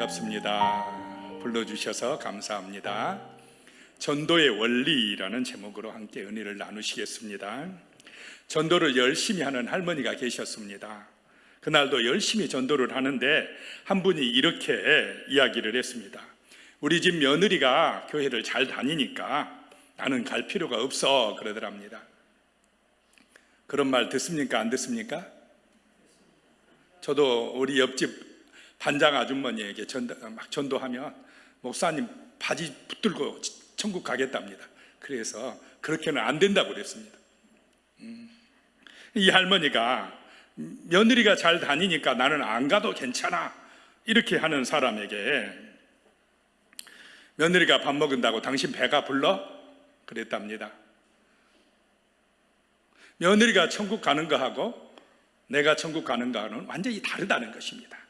반갑습니다. 불러주셔서 감사합니다. 전도의 원리라는 제목으로 함께 은혜를 나누시겠습니다. 전도를 열심히 하는 할머니가 계셨습니다. 그날도 열심히 전도를 하는데 한 분이 이렇게 이야기를 했습니다. 우리 집 며느리가 교회를 잘 다니니까 나는 갈 필요가 없어 그러더랍니다. 그런 말 듣습니까? 안 듣습니까? 저도 우리 옆집 반장 아주머니에게 막 전도하면 목사님 바지 붙들고 천국 가겠답니다. 그래서 그렇게는 안 된다고 그랬습니다. 이 할머니가 며느리가 잘 다니니까 나는 안 가도 괜찮아 이렇게 하는 사람에게 며느리가 밥 먹은다고 당신 배가 불러? 그랬답니다. 며느리가 천국 가는 거하고 내가 천국 가는 거하고는 완전히 다르다는 것입니다.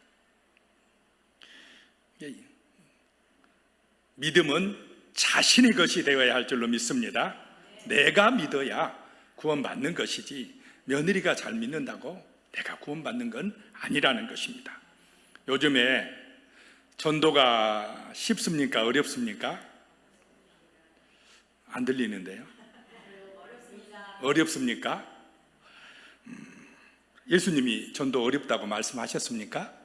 믿음은 자신의 것이 되어야 할 줄로 믿습니다. 내가 믿어야 구원받는 것이지 며느리가 잘 믿는다고 내가 구원받는 건 아니라는 것입니다. 요즘에 전도가 쉽습니까? 어렵습니까? 안 들리는데요. 어렵습니까? 예수님이 전도 어렵다고 말씀하셨습니까?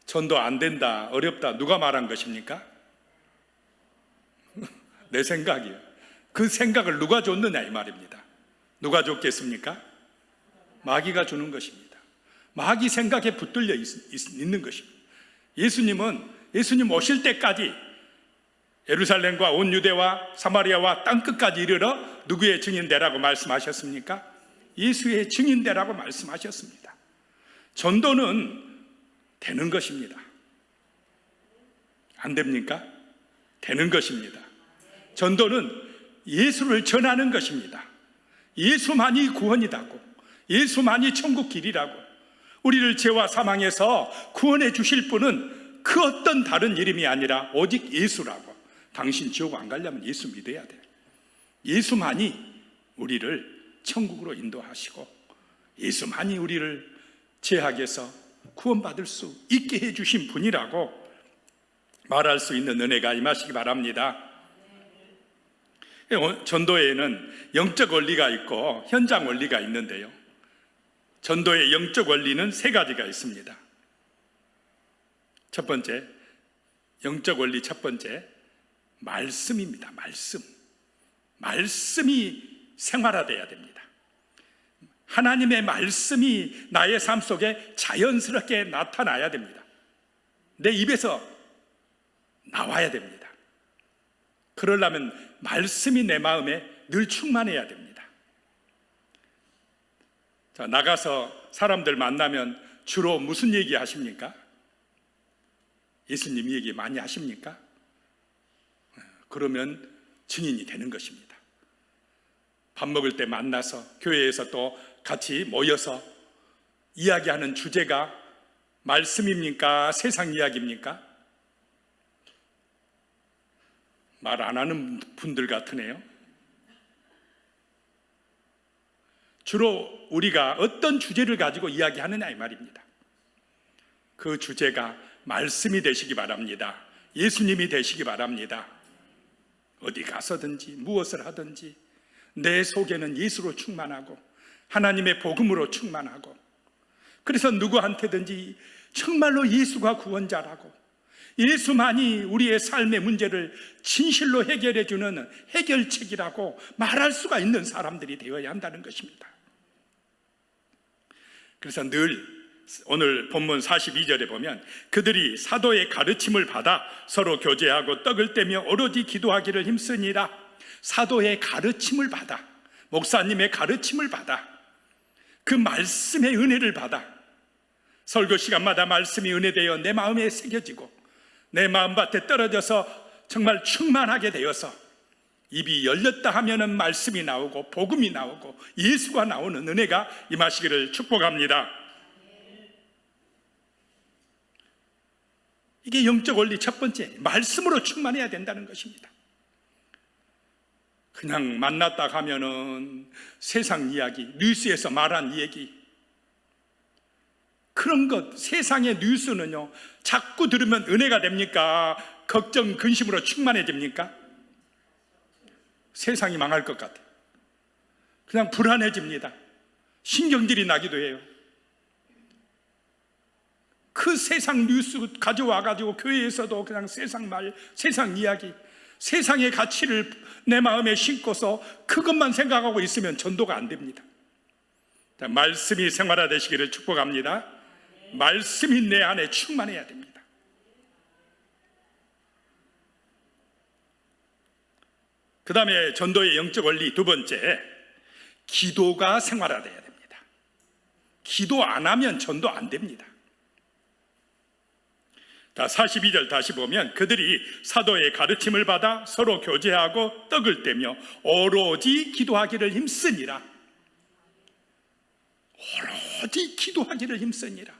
전도 안 된다, 어렵다, 누가 말한 것입니까? 내 생각이요. 그 생각을 누가 줬느냐 이 말입니다. 누가 줬겠습니까? 마귀가 주는 것입니다. 마귀 생각에 붙들려 있는 것입니다. 예수님 오실 때까지 예루살렘과 온 유대와 사마리아와 땅끝까지 이르러 누구의 증인되라고 말씀하셨습니까? 예수의 증인되라고 말씀하셨습니다. 전도는 되는 것입니다. 안 됩니까? 되는 것입니다. 전도는 예수를 전하는 것입니다. 예수만이 구원이라고, 예수만이 천국 길이라고, 우리를 죄와 사망에서 구원해 주실 분은 그 어떤 다른 이름이 아니라 오직 예수라고. 당신 지옥 안 가려면 예수 믿어야 돼요. 예수만이 우리를 천국으로 인도하시고 예수만이 우리를 죄악에서 구원받을 수 있게 해주신 분이라고 말할 수 있는 은혜가 임하시기 바랍니다. 전도에는 영적 원리가 있고 현장 원리가 있는데요, 전도의 영적 원리는 세 가지가 있습니다. 첫 번째, 영적 원리 첫 번째, 말씀입니다. 말씀이 생활화되어야 됩니다. 하나님의 말씀이 나의 삶 속에 자연스럽게 나타나야 됩니다. 내 입에서 나와야 됩니다. 그러려면 말씀이 내 마음에 늘 충만해야 됩니다. 자, 나가서 사람들 만나면 주로 무슨 얘기 하십니까? 예수님 얘기 많이 하십니까? 그러면 증인이 되는 것입니다. 밥 먹을 때 만나서 교회에서 또 같이 모여서 이야기하는 주제가 말씀입니까? 세상 이야기입니까? 말 안 하는 분들 같으네요. 주로 우리가 어떤 주제를 가지고 이야기하느냐 이 말입니다. 그 주제가 말씀이 되시기 바랍니다. 예수님이 되시기 바랍니다. 어디 가서든지 무엇을 하든지 내 속에는 예수로 충만하고 하나님의 복음으로 충만하고, 그래서 누구한테든지 정말로 예수가 구원자라고, 예수만이 우리의 삶의 문제를 진실로 해결해 주는 해결책이라고 말할 수가 있는 사람들이 되어야 한다는 것입니다. 그래서 늘 오늘 본문 42절에 보면 그들이 사도의 가르침을 받아 서로 교제하고 떡을 떼며 오로지 기도하기를 힘쓰니라. 사도의 가르침을 받아, 목사님의 가르침을 받아, 그 말씀의 은혜를 받아 설교 시간마다 말씀이 은혜되어 내 마음에 새겨지고 내 마음밭에 떨어져서 정말 충만하게 되어서 입이 열렸다 하면은 말씀이 나오고 복음이 나오고 예수가 나오는 은혜가 임하시기를 축복합니다. 이게 영적 원리 첫 번째, 말씀으로 충만해야 된다는 것입니다. 그냥 만났다 가면은 세상 이야기, 뉴스에서 말한 얘기, 그런 것, 세상의 뉴스는요, 자꾸 들으면 은혜가 됩니까? 걱정, 근심으로 충만해집니까? 세상이 망할 것 같아요. 그냥 불안해집니다. 신경질이 나기도 해요. 그 세상 뉴스 가져와가지고 교회에서도 그냥 세상 말, 세상 이야기, 세상의 가치를 내 마음에 심고서 그것만 생각하고 있으면 전도가 안 됩니다. 말씀이 생활화되시기를 축복합니다. 말씀이 내 안에 충만해야 됩니다. 그 다음에 전도의 영적 원리 두 번째, 기도가 생활화돼야 됩니다. 기도 안 하면 전도 안 됩니다. 42절 다시 보면 그들이 사도의 가르침을 받아 서로 교제하고 떡을 떼며 오로지 기도하기를 힘쓰니라. 오로지 기도하기를 힘쓰니라.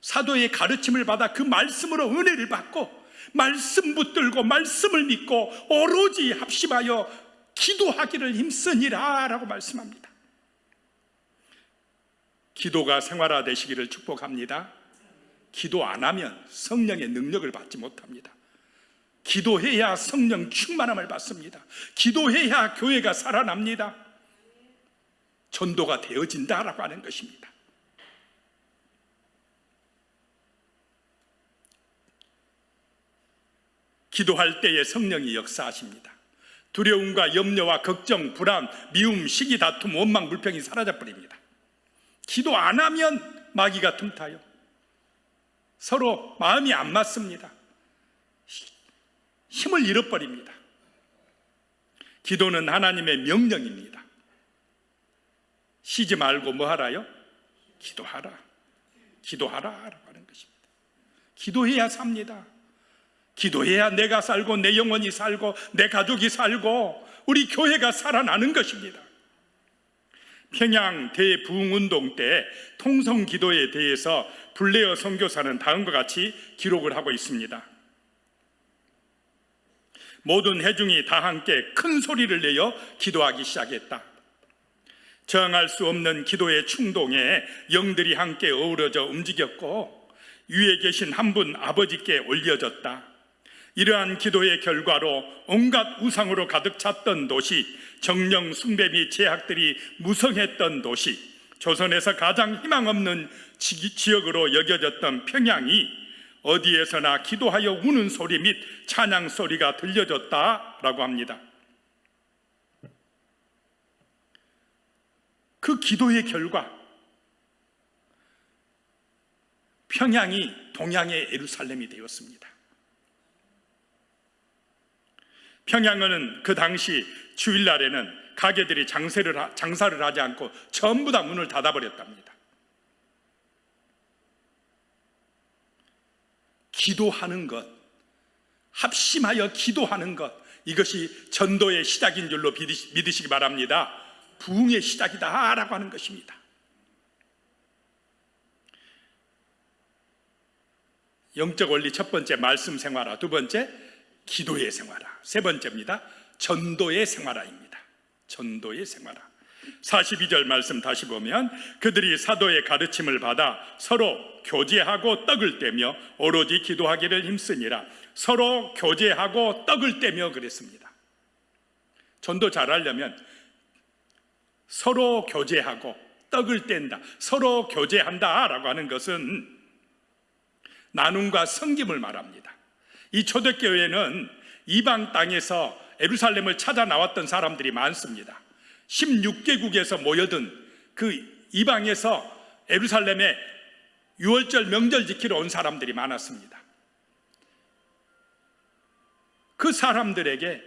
사도의 가르침을 받아 그 말씀으로 은혜를 받고 말씀 붙들고 말씀을 믿고 오로지 합심하여 기도하기를 힘쓰니라 라고 말씀합니다. 기도가 생활화되시기를 축복합니다. 기도 안 하면 성령의 능력을 받지 못합니다. 기도해야 성령 충만함을 받습니다. 기도해야 교회가 살아납니다. 전도가 되어진다라고 하는 것입니다. 기도할 때에 성령이 역사하십니다. 두려움과 염려와 걱정, 불안, 미움, 시기, 다툼, 원망, 불평이 사라져버립니다. 기도 안 하면 마귀가 틈타요. 서로 마음이 안 맞습니다. 힘을 잃어버립니다. 기도는 하나님의 명령입니다. 쉬지 말고 뭐 하라요? 기도하라. 기도하라라고 하는 것입니다. 기도해야 삽니다. 기도해야 내가 살고 내 영혼이 살고 내 가족이 살고 우리 교회가 살아나는 것입니다. 평양 대부흥운동 때 통성기도에 대해서 블레어 선교사는 다음과 같이 기록을 하고 있습니다. 모든 회중이 다 함께 큰 소리를 내어 기도하기 시작했다. 저항할 수 없는 기도의 충동에 영들이 함께 어우러져 움직였고 위에 계신 한 분 아버지께 올려졌다. 이러한 기도의 결과로 온갖 우상으로 가득 찼던 도시, 정령 숭배 및 제약들이 무성했던 도시, 조선에서 가장 희망 없는 지역으로 여겨졌던 평양이 어디에서나 기도하여 우는 소리 및 찬양 소리가 들려졌다라고 합니다. 그 기도의 결과 평양이 동양의 예루살렘이 되었습니다. 평양은 그 당시 주일날에는 가게들이 장사를 하지 않고 전부 다 문을 닫아버렸답니다. 기도하는 것, 합심하여 기도하는 것, 이것이 전도의 시작인 줄로 믿으시기 바랍니다. 부흥의 시작이다 라고 하는 것입니다. 영적 원리 첫 번째 말씀 생활화, 두 번째 기도의 생활화, 세 번째입니다. 전도의 생활화입니다. 전도의 생활화. 42절 말씀 다시 보면 그들이 사도의 가르침을 받아 서로 교제하고 떡을 떼며 오로지 기도하기를 힘쓰니라. 서로 교제하고 떡을 떼며 그랬습니다. 전도 잘하려면 서로 교제하고 떡을 뗀다, 서로 교제한다라고 하는 것은 나눔과 섬김을 말합니다. 이 초대교회는 이방 땅에서 예루살렘을 찾아 나왔던 사람들이 많습니다. 16개국에서 모여든 그 이방에서 예루살렘에 유월절 명절 지키러 온 사람들이 많았습니다. 그 사람들에게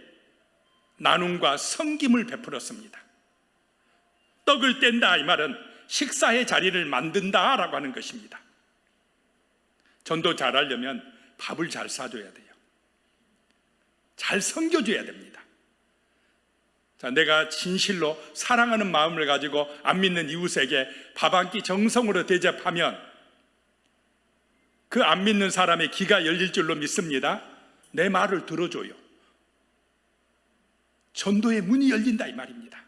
나눔과 섬김을 베풀었습니다. 떡을 뗀다 이 말은 식사의 자리를 만든다라고 하는 것입니다. 전도 잘하려면 밥을 잘 사줘야 돼요. 잘 섬겨줘야 됩니다. 자, 내가 진실로 사랑하는 마음을 가지고 안 믿는 이웃에게 밥 한 끼 정성으로 대접하면 그 안 믿는 사람의 귀가 열릴 줄로 믿습니다. 내 말을 들어줘요. 전도의 문이 열린다 이 말입니다.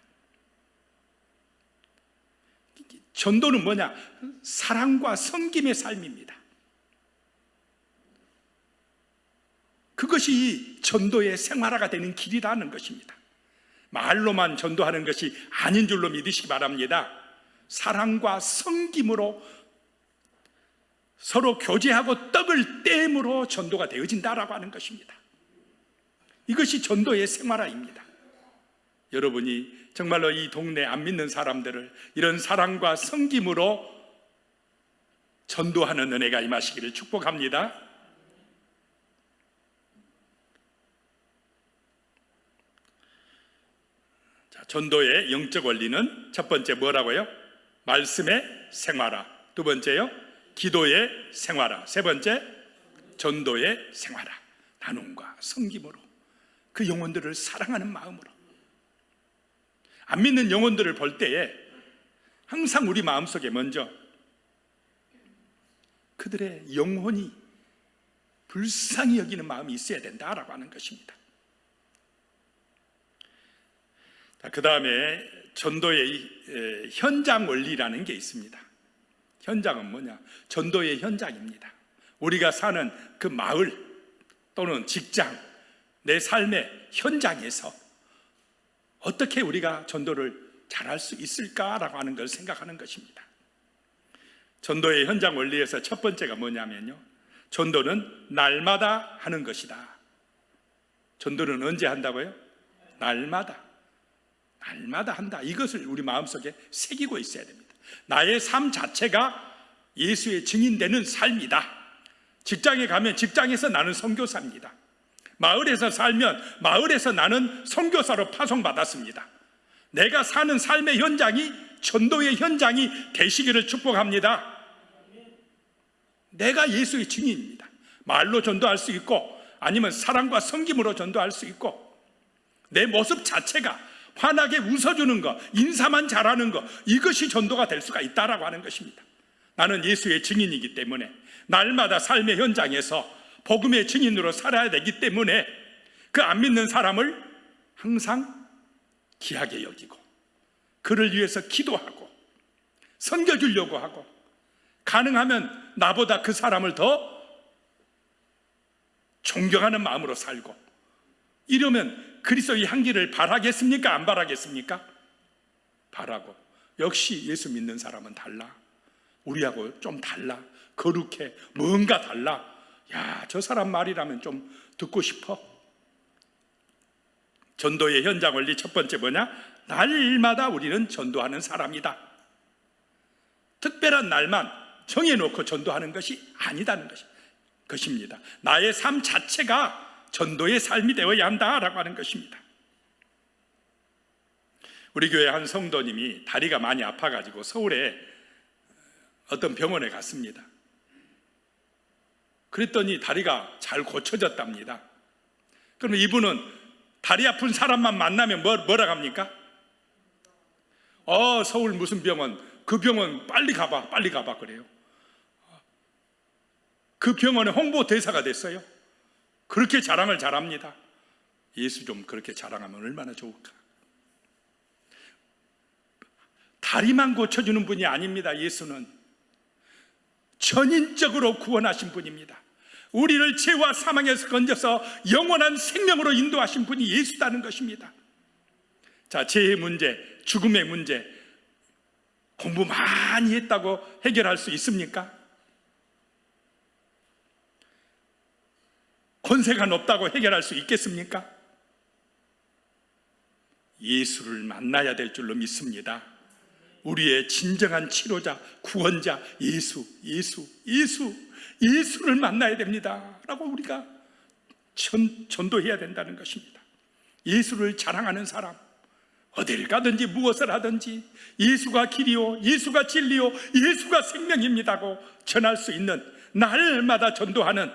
전도는 뭐냐? 사랑과 섬김의 삶입니다. 그것이 전도의 생활화가 되는 길이라는 것입니다. 말로만 전도하는 것이 아닌 줄로 믿으시기 바랍니다. 사랑과 섬김으로 서로 교제하고 떡을 떼므로 전도가 되어진다라고 하는 것입니다. 이것이 전도의 생활화입니다. 여러분이 정말로 이 동네 안 믿는 사람들을 이런 사랑과 섬김으로 전도하는 은혜가 임하시기를 축복합니다. 전도의 영적 원리는 첫 번째 뭐라고요? 말씀의 생활화. 두 번째요? 기도의 생활화. 세 번째 전도의 생활화. 나눔과 섬김으로 그 영혼들을 사랑하는 마음으로. 안 믿는 영혼들을 볼 때에 항상 우리 마음속에 먼저 그들의 영혼이 불쌍히 여기는 마음이 있어야 된다라고 하는 것입니다. 그 다음에 전도의 현장 원리라는 게 있습니다. 현장은 뭐냐? 전도의 현장입니다. 우리가 사는 그 마을 또는 직장, 내 삶의 현장에서 어떻게 우리가 전도를 잘할 수 있을까라고 하는 걸 생각하는 것입니다. 전도의 현장 원리에서 첫 번째가 뭐냐면요, 전도는 날마다 하는 것이다. 전도는 언제 한다고요? 날마다 한다. 이것을 우리 마음속에 새기고 있어야 됩니다. 나의 삶 자체가 예수의 증인되는 삶이다. 직장에 가면 직장에서 나는 선교사입니다. 마을에서 살면 마을에서 나는 선교사로 파송받았습니다. 내가 사는 삶의 현장이 전도의 현장이 되시기를 축복합니다. 내가 예수의 증인입니다. 말로 전도할 수 있고 아니면 사랑과 섬김으로 전도할 수 있고, 내 모습 자체가 환하게 웃어주는 것, 인사만 잘하는 것, 이것이 전도가 될 수가 있다라고 하는 것입니다. 나는 예수의 증인이기 때문에 날마다 삶의 현장에서 복음의 증인으로 살아야 되기 때문에 그 안 믿는 사람을 항상 귀하게 여기고 그를 위해서 기도하고 섬겨주려고 하고, 가능하면 나보다 그 사람을 더 존경하는 마음으로 살고, 이러면 그리스도의 향기를 바라겠습니까? 안 바라겠습니까? 바라고. 역시 예수 믿는 사람은 달라. 우리하고 좀 달라. 거룩해. 뭔가 달라. 야, 저 사람 말이라면 좀 듣고 싶어. 전도의 현장 원리 첫 번째 뭐냐? 날마다 우리는 전도하는 사람이다. 특별한 날만 정해놓고 전도하는 것이 아니다는 것입니다. 나의 삶 자체가 전도의 삶이 되어야 한다라고 하는 것입니다. 우리 교회 한 성도님이 다리가 많이 아파가지고 서울에 어떤 병원에 갔습니다. 그랬더니 다리가 잘 고쳐졌답니다. 그럼 이분은 다리 아픈 사람만 만나면 뭐라 합니까? 서울 무슨 병원, 그 병원 빨리 가봐 그래요. 그 병원의 홍보대사가 됐어요. 그렇게 자랑을 잘합니다. 예수 좀 그렇게 자랑하면 얼마나 좋을까. 다리만 고쳐주는 분이 아닙니다. 예수는 전인적으로 구원하신 분입니다. 우리를 죄와 사망에서 건져서 영원한 생명으로 인도하신 분이 예수다는 것입니다. 자, 죄의 문제, 죽음의 문제, 공부 많이 했다고 해결할 수 있습니까? 권세가 높다고 해결할 수 있겠습니까? 예수를 만나야 될 줄로 믿습니다. 우리의 진정한 치료자, 구원자 예수를 만나야 됩니다 라고 우리가 전도해야 된다는 것입니다. 예수를 자랑하는 사람, 어딜 가든지 무엇을 하든지 예수가 길이요, 예수가 진리요, 예수가 생명입니다고 전할 수 있는, 날마다 전도하는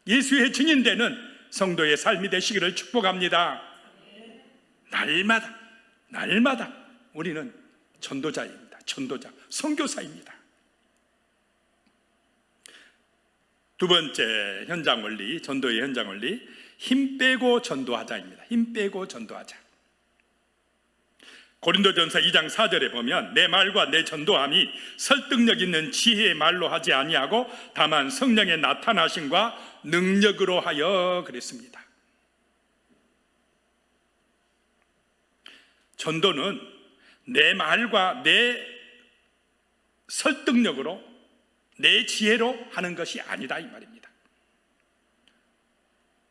예수의 증인되는 성도의 삶이 되시기를 축복합니다. 날마다 우리는 전도자입니다. 전도자, 선교사입니다. 두 번째 현장 원리, 전도의 현장 원리, 힘 빼고 전도하자입니다. 힘 빼고 전도하자. 고린도전서 2장 4절에 보면 내 말과 내 전도함이 설득력 있는 지혜의 말로 하지 아니하고 다만 성령의 나타나심과 능력으로 하여 그랬습니다. 전도는 내 말과 내 설득력으로 내 지혜로 하는 것이 아니다 이 말입니다.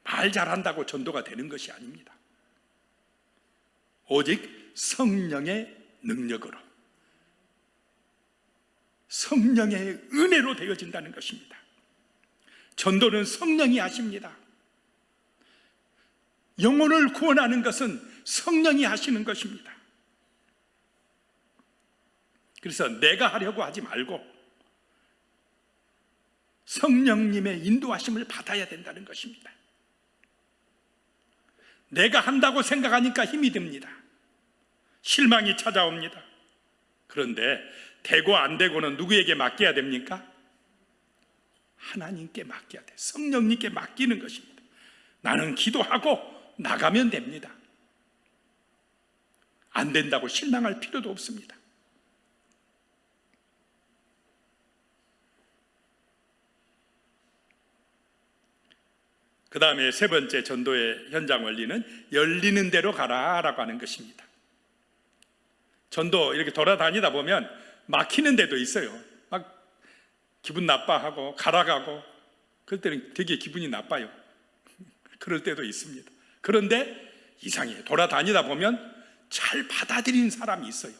말 잘한다고 전도가 되는 것이 아닙니다. 오직 성령의 능력으로, 성령의 은혜로 되어진다는 것입니다. 전도는 성령이 하십니다. 영혼을 구원하는 것은 성령이 하시는 것입니다. 그래서 내가 하려고 하지 말고 성령님의 인도하심을 받아야 된다는 것입니다. 내가 한다고 생각하니까 힘이 듭니다. 실망이 찾아옵니다. 그런데 되고 안 되고는 누구에게 맡겨야 됩니까? 하나님께 맡겨야 돼. 성령님께 맡기는 것입니다. 나는 기도하고 나가면 됩니다. 안 된다고 실망할 필요도 없습니다. 그 다음에 세 번째 전도의 현장 원리는 열리는 대로 가라라고 하는 것입니다. 전도 이렇게 돌아다니다 보면 막히는 데도 있어요. 막 기분 나빠하고 가라가고 그럴 때는 되게 기분이 나빠요. 그럴 때도 있습니다. 그런데 이상해요. 돌아다니다 보면 잘 받아들이는 사람이 있어요.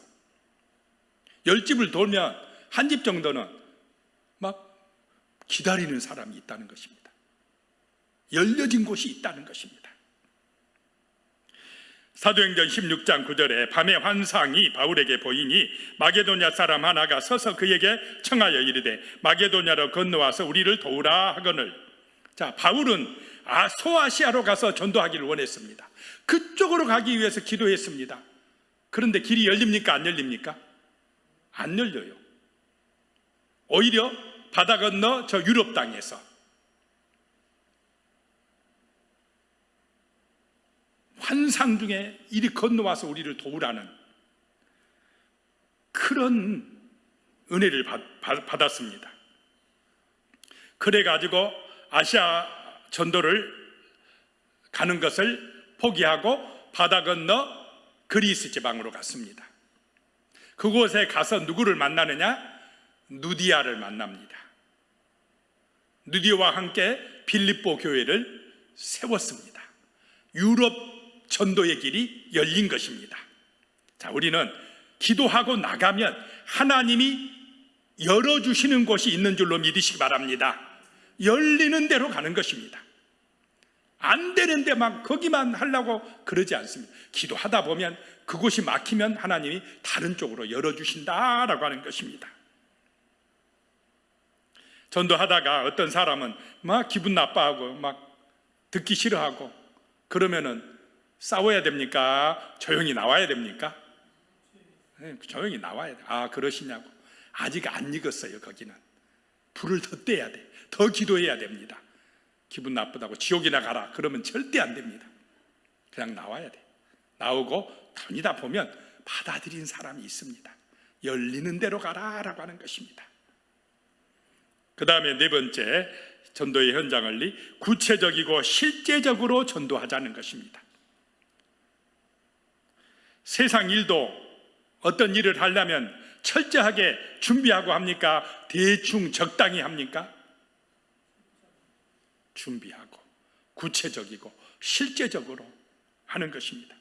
10집을 돌면 한 집 정도는 막 기다리는 사람이 있다는 것입니다. 열려진 곳이 있다는 것입니다. 사도행전 16장 9절에 밤에 환상이 바울에게 보이니 마게도냐 사람 하나가 서서 그에게 청하여 이르되 마게도냐로 건너와서 우리를 도우라 하거늘. 자, 바울은 소아시아로 가서 전도하기를 원했습니다. 그쪽으로 가기 위해서 기도했습니다. 그런데 길이 열립니까? 안 열립니까? 안 열려요. 오히려 바다 건너 저 유럽 땅에서 환상 중에 이리 건너와서 우리를 도우라는 그런 은혜를 받았습니다. 그래가지고 아시아 전도를 가는 것을 포기하고 바다 건너 그리스 지방으로 갔습니다. 그곳에 가서 누구를 만나느냐? 누디아를 만납니다. 누디아와 함께 빌립보 교회를 세웠습니다. 유럽 전도의 길이 열린 것입니다. 자, 우리는 기도하고 나가면 하나님이 열어주시는 곳이 있는 줄로 믿으시기 바랍니다. 열리는 대로 가는 것입니다. 안 되는데 막 거기만 하려고 그러지 않습니다. 기도하다 보면 그곳이 막히면 하나님이 다른 쪽으로 열어주신다라고 하는 것입니다. 전도하다가 어떤 사람은 막 기분 나빠하고 막 듣기 싫어하고 그러면은 싸워야 됩니까? 조용히 나와야 됩니까? 조용히 나와야 돼. 아, 그러시냐고. 아직 안 익었어요. 거기는 불을 더 떼야 돼. 더 기도해야 됩니다. 기분 나쁘다고 지옥이나 가라 그러면 절대 안 됩니다. 그냥 나와야 돼. 나오고 다니다 보면 받아들인 사람이 있습니다. 열리는 대로 가라라고 하는 것입니다. 그 다음에 네 번째 전도의 현장 원리, 구체적이고 실제적으로 전도하자는 것입니다. 세상 일도 어떤 일을 하려면 철저하게 준비하고 합니까? 대충 적당히 합니까? 준비하고 구체적이고 실제적으로 하는 것입니다.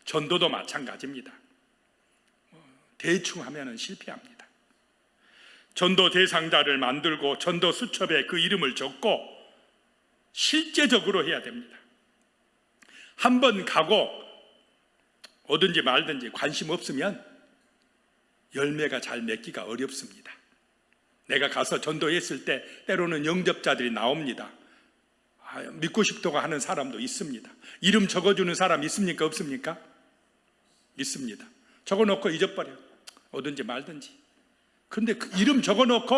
전도도 마찬가지입니다. 대충 하면 실패합니다. 전도 대상자를 만들고 전도 수첩에 그 이름을 적고 실제적으로 해야 됩니다. 한번 가고 오든지 말든지 관심 없으면 열매가 잘 맺기가 어렵습니다. 내가 가서 전도했을 때 때로는 영접자들이 나옵니다. 믿고 싶다고 하는 사람도 있습니다. 이름 적어주는 사람 있습니까? 없습니까? 있습니다. 적어놓고 잊어버려요. 오든지 말든지. 그런데 그 이름 적어놓고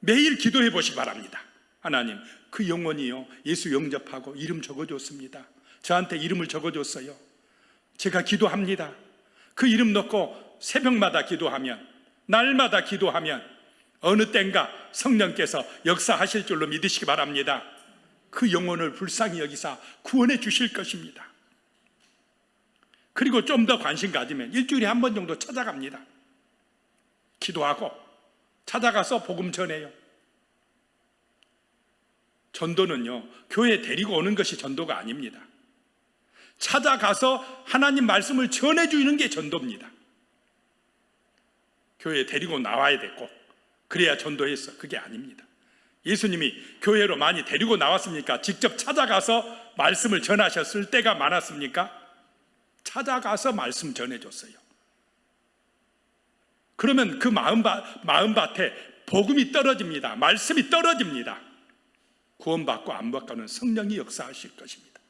매일 기도해 보시기 바랍니다. 하나님, 그 영혼이요 예수 영접하고 이름 적어줬습니다. 저한테 이름을 적어줬어요. 제가 기도합니다. 그 이름 넣고 새벽마다 기도하면, 날마다 기도하면 어느 땐가 성령께서 역사하실 줄로 믿으시기 바랍니다. 그 영혼을 불쌍히 여기사 구원해 주실 것입니다. 그리고 좀 더 관심 가지면 일주일에 한 번 정도 찾아갑니다. 기도하고 찾아가서 복음 전해요. 전도는요, 교회에 데리고 오는 것이 전도가 아닙니다. 찾아가서 하나님 말씀을 전해주는 게 전도입니다. 교회에 데리고 나와야 됐고 그래야 전도했어, 그게 아닙니다. 예수님이 교회로 많이 데리고 나왔습니까? 직접 찾아가서 말씀을 전하셨을 때가 많았습니까? 찾아가서 말씀 전해줬어요. 그러면 그 마음밭에 복음이 떨어집니다. 말씀이 떨어집니다. 구원받고 안 받고는 성령이 역사하실 것입니다.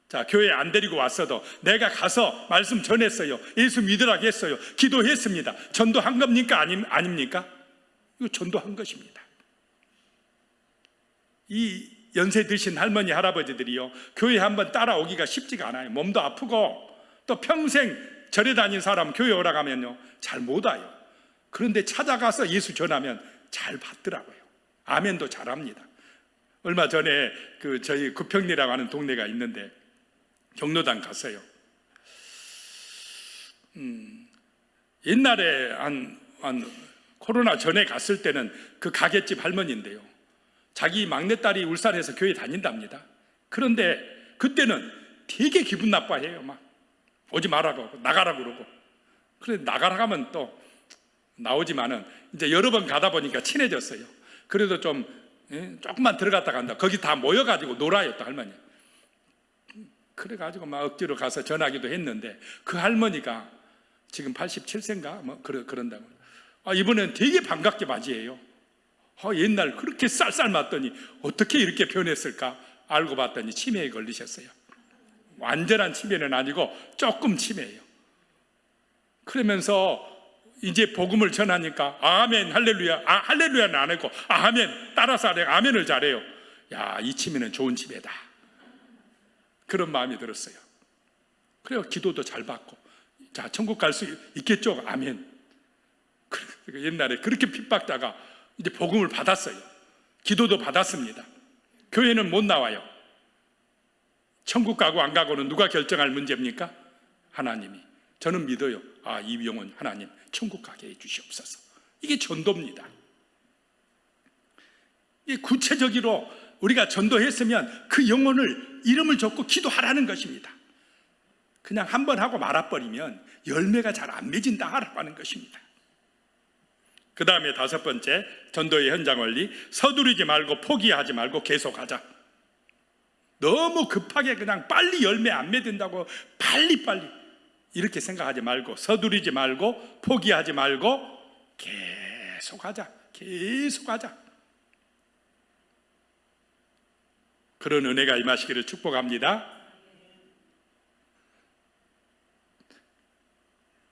자, 교회 안 데리고 왔어도 내가 가서 말씀 전했어요. 예수 믿으라고 했어요. 기도했습니다. 전도한 겁니까? 아닙니까? 이거 전도한 것입니다. 이 연세 드신 할머니, 할아버지들이요, 교회 한번 따라오기가 쉽지가 않아요. 몸도 아프고 또 평생 절에 다닌 사람 교회 오라고 하면요, 잘 못 와요. 그런데 찾아가서 예수 전하면 잘 받더라고요. 아멘도 잘합니다. 얼마 전에 저희 구평리라고 하는 동네가 있는데 경로당 갔어요. 옛날에 한 코로나 전에 갔을 때는 그 가게집 할머니인데요, 자기 막내딸이 울산에서 교회 다닌답니다. 그런데 그때는 되게 기분 나빠해요. 막 오지 말라고 하고 나가라고 그러고. 그래 나가라고 하면 또 나오지만은 이제 여러 번 가다 보니까 친해졌어요. 그래도 좀 조금만 들어갔다 간다. 거기 다 모여가지고 놀아요, 또 할머니. 그래가지고 막 억지로 가서 전하기도 했는데 그 할머니가 지금 87세인가 뭐 그런다고. 이번엔 되게 반갑게 맞이해요. 옛날 그렇게 쌀쌀 맞더니 어떻게 이렇게 변했을까? 알고 봤더니 치매에 걸리셨어요. 완전한 치매는 아니고 조금 치매예요. 그러면서 이제 복음을 전하니까 아멘 할렐루야, 할렐루야는 안 했고 아멘 따라서 하래, 아멘을 잘해요. 야, 이 치매는 좋은 치매다, 그런 마음이 들었어요. 그래요. 기도도 잘 받고, 자, 천국 갈 수 있겠죠? 아멘. 옛날에 그렇게 핍박자가 이제 복음을 받았어요. 기도도 받았습니다. 교회는 못 나와요. 천국 가고 안 가고는 누가 결정할 문제입니까? 하나님이. 저는 믿어요. 이 영혼 하나님 천국 가게 해 주시옵소서. 이게 전도입니다. 이 구체적으로 우리가 전도했으면 그 영혼을 이름을 적고 기도하라는 것입니다. 그냥 한번 하고 말아버리면 열매가 잘 안 맺은다라고 하는 것입니다. 그 다음에 5번째 전도의 현장 원리, 서두르지 말고 포기하지 말고 계속하자. 너무 급하게 그냥 빨리 열매 안 맺는다고 빨리 이렇게 생각하지 말고, 서두르지 말고 포기하지 말고 계속하자. 그런 은혜가 임하시기를 축복합니다.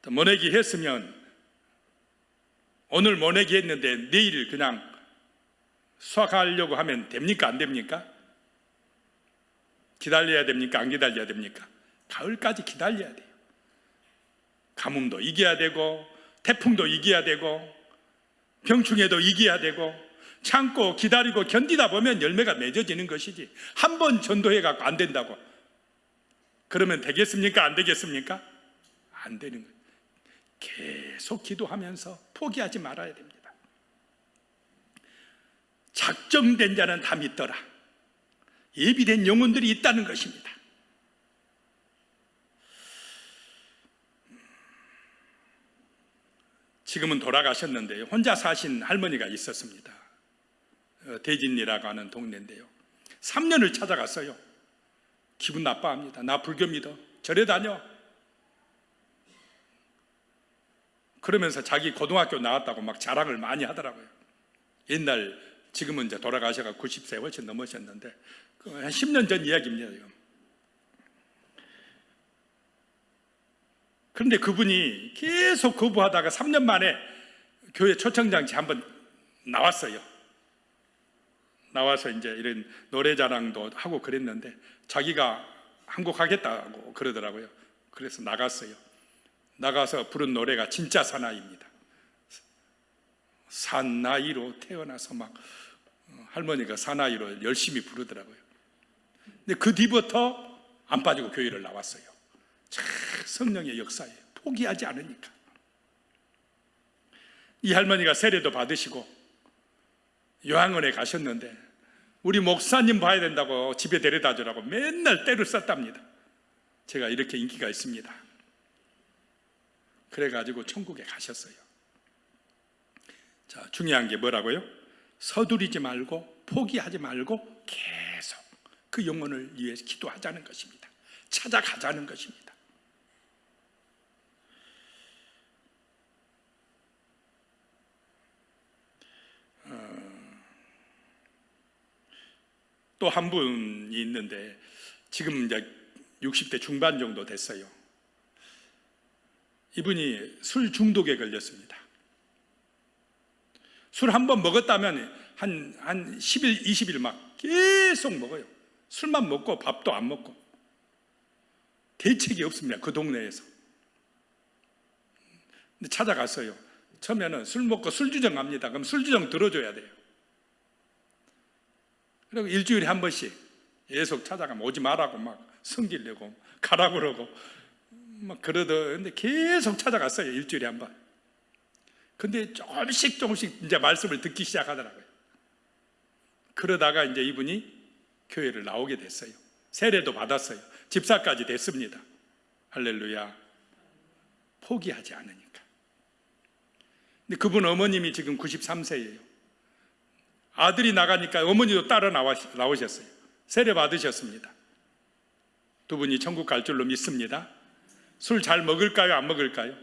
모내기 했으면 오늘 모내기 했는데 내일 그냥 수확하려고 하면 됩니까? 안 됩니까? 기다려야 됩니까? 안 기다려야 됩니까? 가을까지 기다려야 돼요. 가뭄도 이겨야 되고 태풍도 이겨야 되고 병충해도 이겨야 되고 참고 기다리고 견디다 보면 열매가 맺어지는 것이지, 한 번 전도해갖고 안 된다고 그러면 되겠습니까? 안 되겠습니까? 안 되는 거예요. 계속 기도하면서 포기하지 말아야 됩니다. 작정된 자는 다 믿더라. 예비된 영혼들이 있다는 것입니다. 지금은 돌아가셨는데요, 혼자 사신 할머니가 있었습니다. 대진리라고 하는 동네인데요, 3년을 찾아갔어요. 기분 나빠합니다. 나 불교 믿어, 절에 다녀. 그러면서 자기 고등학교 나왔다고 막 자랑을 많이 하더라고요. 옛날, 지금은 이제 돌아가셔가 90세 훨씬 넘으셨는데 한 10년 전 이야기입니다. 지금. 그런데 그분이 계속 거부하다가 3년 만에 교회 초청장치 한번 나왔어요. 나와서 이제 이런 노래 자랑도 하고 그랬는데 자기가 한국 하겠다고 그러더라고요. 그래서 나갔어요. 나가서 부른 노래가 진짜 사나이입니다. 사나이로 태어나서 막 할머니가 사나이로 열심히 부르더라고요. 근데 그 뒤부터 안 빠지고 교회를 나왔어요. 참 성령의 역사예요. 포기하지 않으니까. 이 할머니가 세례도 받으시고 요양원에 가셨는데 우리 목사님 봐야 된다고 집에 데려다 주라고 맨날 때를 썼답니다. 제가 이렇게 인기가 있습니다. 그래가지고 천국에 가셨어요. 자, 중요한 게 뭐라고요? 서두르지 말고 포기하지 말고 계속 그 영혼을 위해서 기도하자는 것입니다. 찾아가자는 것입니다. 또 한 분이 있는데 지금 이제 60대 중반 정도 됐어요. 이분이 술 중독에 걸렸습니다. 술 한 번 먹었다면 한 10일, 20일 막 계속 먹어요. 술만 먹고 밥도 안 먹고. 대책이 없습니다. 그 동네에서. 근데 찾아갔어요. 처음에는 술 먹고 술주정 합니다. 그럼 술주정 들어줘야 돼요. 그리고 일주일에 한 번씩 계속 찾아가면 오지 말라고 막 성질내고 가라고 그러고 막 그러던데 계속 찾아갔어요. 일주일에 한 번. 근데 조금씩 이제 말씀을 듣기 시작하더라고요. 그러다가 이제 이분이 교회를 나오게 됐어요. 세례도 받았어요. 집사까지 됐습니다. 할렐루야. 포기하지 않으니까. 근데 그분 어머님이 지금 93세예요. 아들이 나가니까 어머니도 따라 나오셨어요. 세례 받으셨습니다. 두 분이 천국 갈 줄로 믿습니다. 술 잘 먹을까요? 안 먹을까요?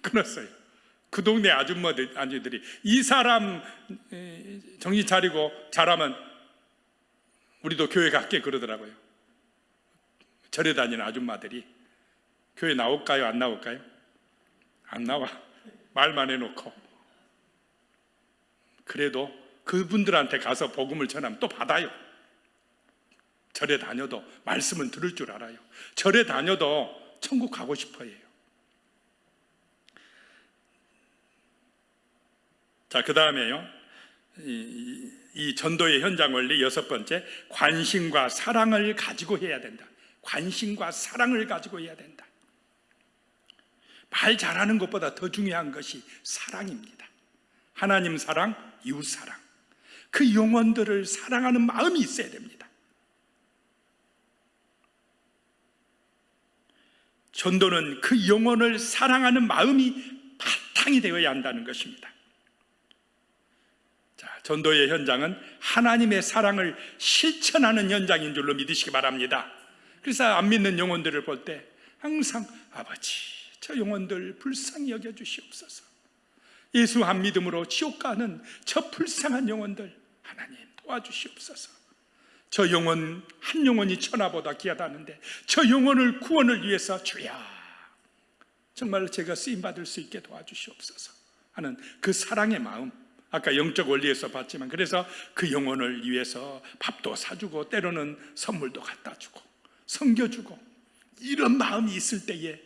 끊었어요. 그 동네 아주머니들이 이 사람 정신 차리고 잘하면 우리도 교회 갈게 그러더라고요. 절에 다니는 아줌마들이 교회 나올까요? 안 나올까요? 안 나와. 말만 해놓고. 그래도 그분들한테 가서 복음을 전하면 또 받아요. 절에 다녀도 말씀은 들을 줄 알아요. 절에 다녀도 천국 가고 싶어 해요. 자, 그 다음에요. 이 전도의 현장 원리 6번째, 관심과 사랑을 가지고 해야 된다. 관심과 사랑을 가지고 해야 된다. 말 잘하는 것보다 더 중요한 것이 사랑입니다. 하나님 사랑, 이웃 사랑. 그 영혼들을 사랑하는 마음이 있어야 됩니다. 전도는 그 영혼을 사랑하는 마음이 바탕이 되어야 한다는 것입니다. 자, 전도의 현장은 하나님의 사랑을 실천하는 현장인 줄로 믿으시기 바랍니다. 그래서 안 믿는 영혼들을 볼 때 항상 아버지, 저 영혼들 불쌍히 여겨주시옵소서. 예수 안 믿음으로 지옥 가는 저 불쌍한 영혼들 하나님 도와주시옵소서. 저 영혼 한 영혼이 천하보다 귀하다는데 저 영혼을 구원을 위해서 주야 정말 제가 쓰임받을 수 있게 도와주시옵소서 하는 그 사랑의 마음, 아까 영적 원리에서 봤지만, 그래서 그 영혼을 위해서 밥도 사주고 때로는 선물도 갖다 주고 섬겨주고, 이런 마음이 있을 때에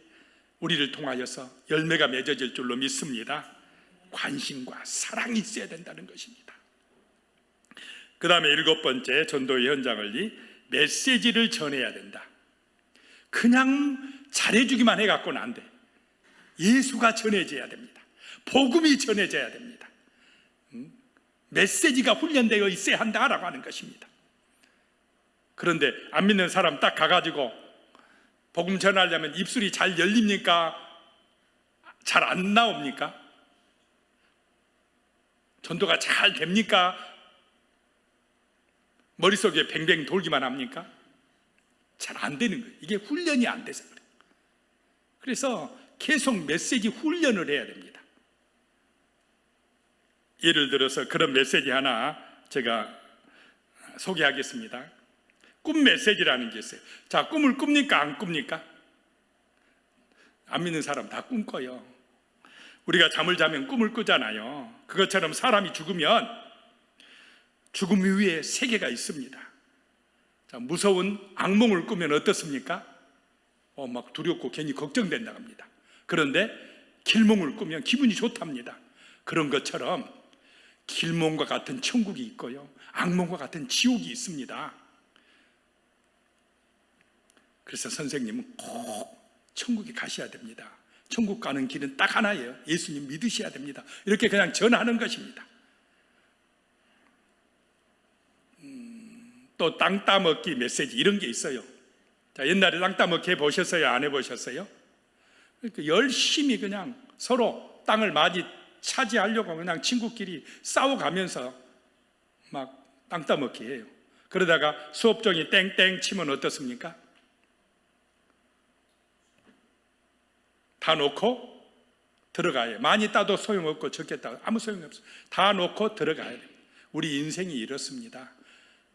우리를 통하여서 열매가 맺어질 줄로 믿습니다. 관심과 사랑이 있어야 된다는 것입니다. 그 다음에 7번째 전도의 현장을 메시지를 전해야 된다. 그냥 잘해주기만 해갖고는 안 돼. 예수가 전해져야 됩니다. 복음이 전해져야 됩니다. 메시지가 훈련되어 있어야 한다라고 하는 것입니다. 그런데 안 믿는 사람 딱 가가지고 복음 전하려면 입술이 잘 열립니까? 잘 안 나옵니까? 전도가 잘 됩니까? 머릿속에 뱅뱅 돌기만 합니까? 잘 안 되는 거예요. 이게 훈련이 안 돼서 그래요. 그래서 계속 메시지 훈련을 해야 됩니다. 예를 들어서 그런 메시지 하나 제가 소개하겠습니다. 꿈 메시지라는 게 있어요. 자, 꿈을 꿉니까? 안 꿉니까? 안 믿는 사람 다 꿈 꿔요. 우리가 잠을 자면 꿈을 꾸잖아요. 그것처럼 사람이 죽으면 죽음 위에 세계가 있습니다. 자, 무서운 악몽을 꾸면 어떻습니까? 막 두렵고 괜히 걱정된다고 합니다. 그런데 길몽을 꾸면 기분이 좋답니다. 그런 것처럼 길몽과 같은 천국이 있고요, 악몽과 같은 지옥이 있습니다. 그래서 선생님은 꼭 천국에 가셔야 됩니다. 천국 가는 길은 딱 하나예요. 예수님 믿으셔야 됩니다. 이렇게 그냥 전하는 것입니다. 또 땅 따먹기 메시지 이런 게 있어요. 자, 옛날에 땅 따먹기 해보셨어요? 안 해보셨어요? 그러니까 열심히 그냥 서로 땅을 많이 차지하려고 그냥 친구끼리 싸워가면서 막 땅 따먹기 해요. 그러다가 수업종이 땡땡 치면 어떻습니까? 다 놓고 들어가요. 많이 따도 소용없고 적게 따도 아무 소용이 없어요. 다 놓고 들어가야 돼요. 우리 인생이 이렇습니다.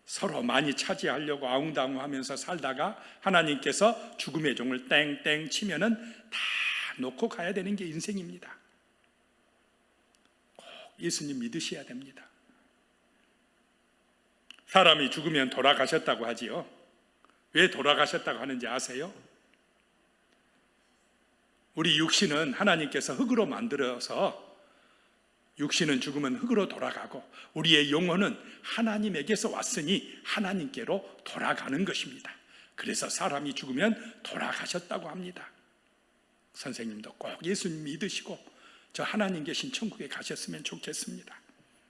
서로 많이 차지하려고 아웅다웅하면서 살다가 하나님께서 죽음의 종을 땡땡 치면은 다 놓고 가야 되는 게 인생입니다. 꼭 예수님 믿으셔야 됩니다. 사람이 죽으면 돌아가셨다고 하지요. 왜 돌아가셨다고 하는지 아세요? 우리 육신은 하나님께서 흙으로 만들어서 육신은 죽으면 흙으로 돌아가고 우리의 영혼은 하나님에게서 왔으니 하나님께로 돌아가는 것입니다. 그래서 사람이 죽으면 돌아가셨다고 합니다. 선생님도 꼭 예수님 믿으시고 저 하나님 계신 천국에 가셨으면 좋겠습니다.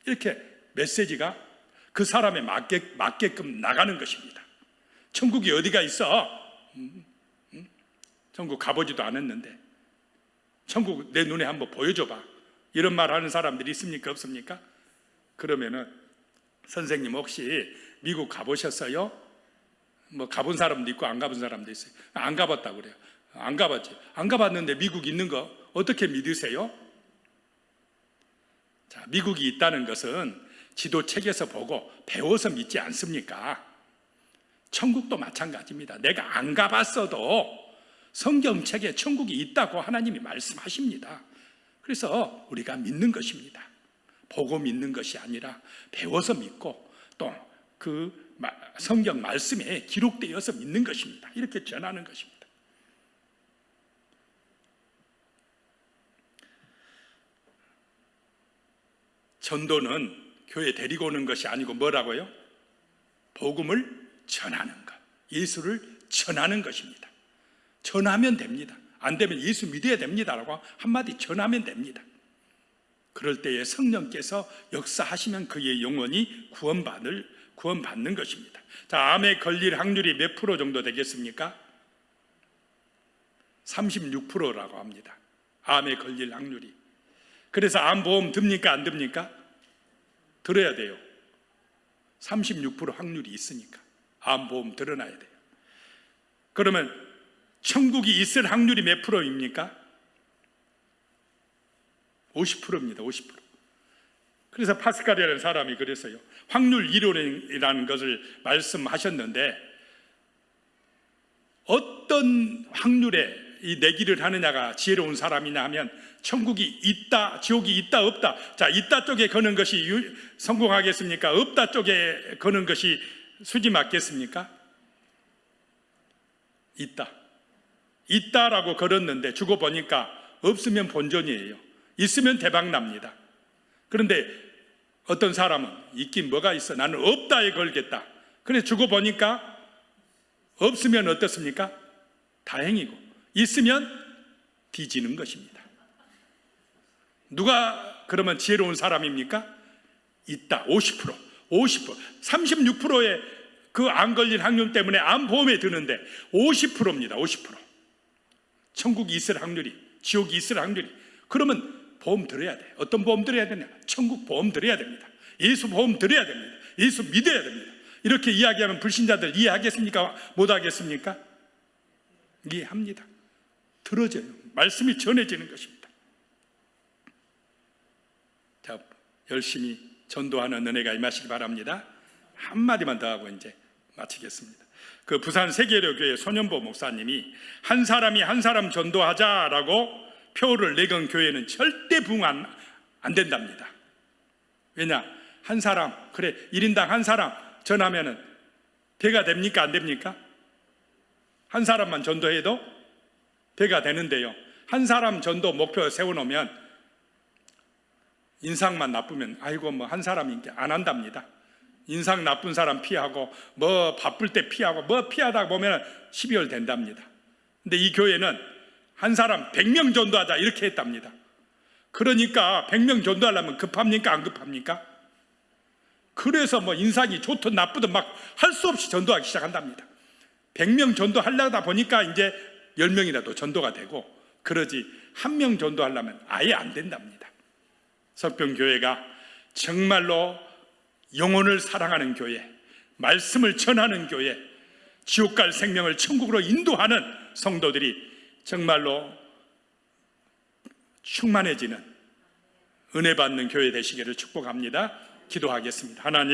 이렇게 메시지가 그 사람에 맞게끔 나가는 것입니다. 천국이 어디가 있어? 천국 가보지도 않았는데 천국 내 눈에 한번 보여줘봐. 이런 말 하는 사람들이 있습니까? 없습니까? 그러면은 선생님 혹시 미국 가보셨어요? 뭐 가본 사람도 있고 안 가본 사람도 있어요. 안 가봤다고 그래요. 안 가봤지. 안 가봤는데 미국 있는 거 어떻게 믿으세요? 자, 미국이 있다는 것은 지도책에서 보고 배워서 믿지 않습니까? 천국도 마찬가지입니다. 내가 안 가봤어도 성경책에 천국이 있다고 하나님이 말씀하십니다. 그래서 우리가 믿는 것입니다. 보고 믿는 것이 아니라 배워서 믿고 또 그 성경 말씀에 기록되어서 믿는 것입니다. 이렇게 전하는 것입니다. 전도는 교회 데리고 오는 것이 아니고 뭐라고요? 복음을 전하는 것, 예수를 전하는 것입니다. 전하면 됩니다. 안 되면 예수 믿어야 됩니다라고 한마디 전하면 됩니다. 그럴 때에 성령께서 역사하시면 그의 영혼이 구원받는 것입니다. 자, 암에 걸릴 확률이 몇 프로 정도 되겠습니까? 36%라고 합니다. 암에 걸릴 확률이. 그래서 암보험 듭니까? 안 듭니까? 들어야 돼요. 36% 확률이 있으니까 암보험 들어놔야 돼요. 그러면 천국이 있을 확률이 몇 프로입니까? 50%입니다. 50%. 그래서 파스칼이라는 사람이 그랬어요. 확률 이론이라는 것을 말씀하셨는데 어떤 확률에 이 내기를 하느냐가 지혜로운 사람이냐 하면 천국이 있다, 지옥이 있다, 없다. 자, 있다 쪽에 거는 것이 성공하겠습니까? 없다 쪽에 거는 것이 수지 맞겠습니까? 있다라고 걸었는데 주고 보니까 없으면 본전이에요. 있으면 대박 납니다. 그런데 어떤 사람은 있긴 뭐가 있어, 나는 없다에 걸겠다. 그래서 주고 보니까 없으면 어떻습니까? 다행이고 있으면 뒤지는 것입니다. 누가 그러면 지혜로운 사람입니까? 있다. 50%, 36%의 그 안 걸릴 확률 때문에 암보험에 드는데 50%입니다. 50%. 천국이 있을 확률이, 지옥이 있을 확률이. 그러면 보험 들어야 돼. 어떤 보험 들어야 되냐? 천국 보험 들어야 됩니다. 예수 보험 들어야 됩니다. 예수 믿어야 됩니다. 이렇게 이야기하면 불신자들 이해하겠습니까? 못하겠습니까? 이해합니다. 들어져요. 말씀이 전해지는 것입니다. 자, 열심히 전도하는 은혜가 임하시기 바랍니다. 한마디만 더 하고 이제 마치겠습니다. 그 부산 세계로교회 손현보 목사님이 한 사람이 한 사람 전도하자라고 표를 내건 교회는 절대 부흥 안 된답니다. 왜냐? 한 사람, 그래 1인당 한 사람 전하면은 배가 됩니까? 안 됩니까? 한 사람만 전도해도 배가 되는데요, 한 사람 전도 목표 세워놓으면 인상만 나쁘면 아이고 뭐 한 사람인게 안 한답니다. 인상 나쁜 사람 피하고 뭐 바쁠 때 피하고 뭐 피하다 보면 12월 된답니다. 근데 이 교회는 한 사람 100명 전도하자 이렇게 했답니다. 그러니까 100명 전도하려면 급합니까 안 급합니까? 그래서 뭐 인상이 좋든 나쁘든 막 할 수 없이 전도하기 시작한답니다. 100명 전도하려다 보니까 이제 10명이라도 전도가 되고 그러지 한 명 전도하려면 아예 안 된답니다. 석병교회가 정말로 영혼을 사랑하는 교회, 말씀을 전하는 교회, 지옥 갈 생명을 천국으로 인도하는 성도들이 정말로 충만해지는 은혜 받는 교회 되시기를 축복합니다. 기도하겠습니다. 하나님